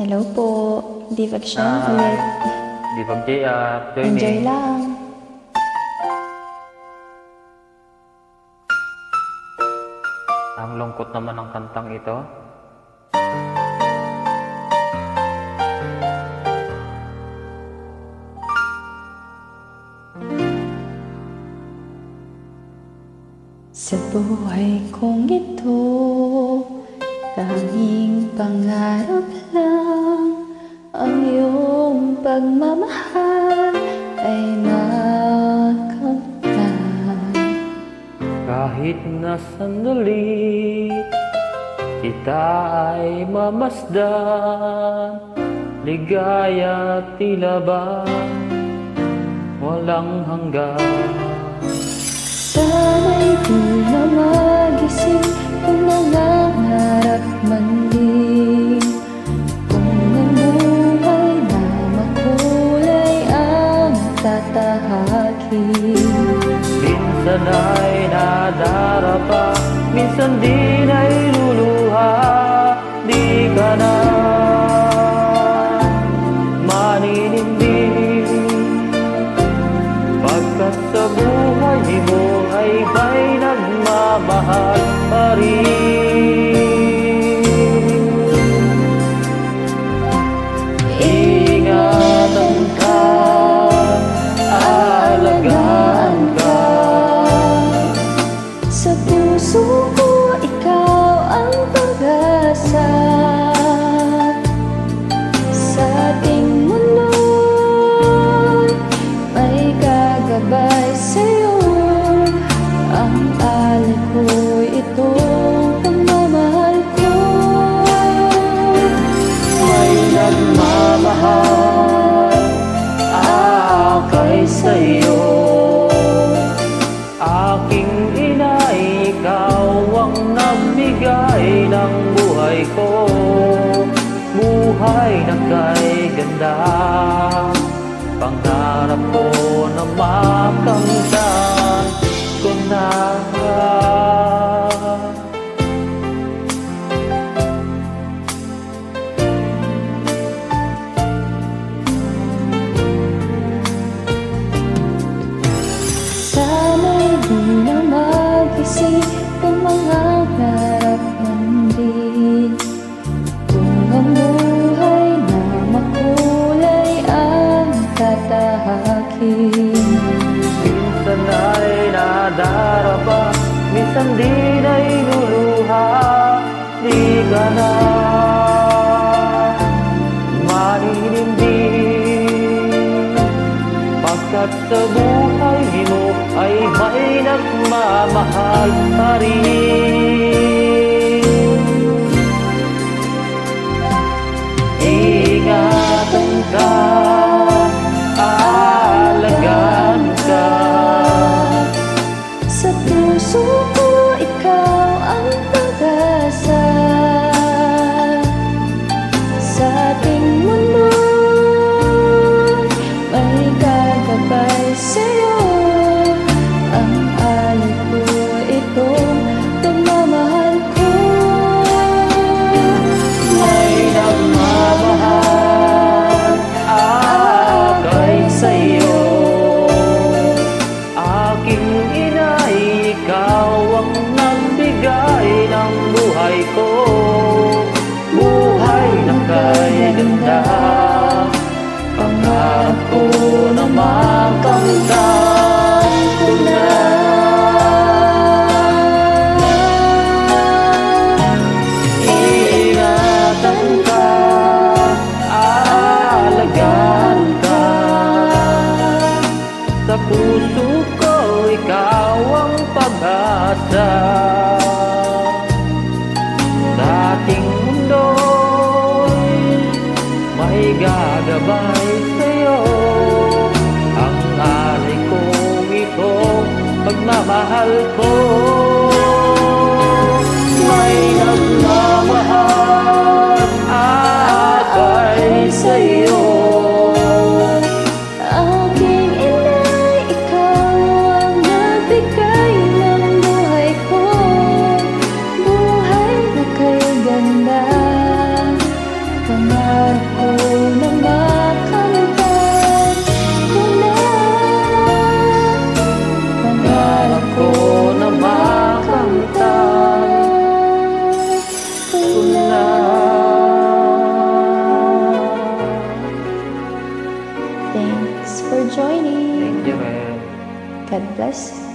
Hello po, Divag siya ulit. Di ba, Jay, Enjoy joining. lang. Ang lungkot naman ng kantang ito. Sa buhay kong ito, tanging pangarap lang ang iyong pagmamahal ay makamtan. Kahit na sandali, kita ay mamasdan. Ligaya tila ba walang hanggan. Sana'y di na magising kung nangangarap man din. Kung ang buhay na makulay ang tatahakin. Minsan ay nadarapa, minsan din ay luluha. Di ka na maninindig, pagkat sa buhay mo ay may nagmamahal pa rin. Ingatan ka, aalagaan ka. Sa puso ko, ikaw ang pag-asa. Sa ating mundo'y may gagabay sa'yo. Ang alay ko'y itong pagmamahal ko. May nagmamahal akay sa'yo. Aking inay, ikaw ang nagbigay ng buhay ko. Buhay na kay ganda, pangarap ko na makamtan ko na. Sana'y di na magising kung mangangarap man din. Kung ang buhay na makulay ang tatahakin. Minsan ay nadarapa, minsan din ay luluha. Di ka na maninindig, pagkat sa buhay mo ay may nagmamahal pa rin. Ingatan ka, aalagaan ka. Sa puso ko, ikaw ang pag-asa. Sa ating mundo, may gagabay sa'yo. Ang alay ko, itong pagmamahal ko. May nagmamahal akay sa'yo. Aking inay, ikaw ang nagbigay ng buhay ko. Buhay na kay ganda, pangarap ko na makamtan ko na. Ingatan ka, aalagaan ka. Sa puso ko, ikaw ang pag-asa. Sa ating mundo'y may gagabay sa'yo. Ang alay kong itong pagmamahal ko. May nagmamahal akay sa'yo. Aking inay, ikaw ang nagbigay ng buhay ko. Buhay na kay ganda, pangarap for joining. Thank you, man. God bless.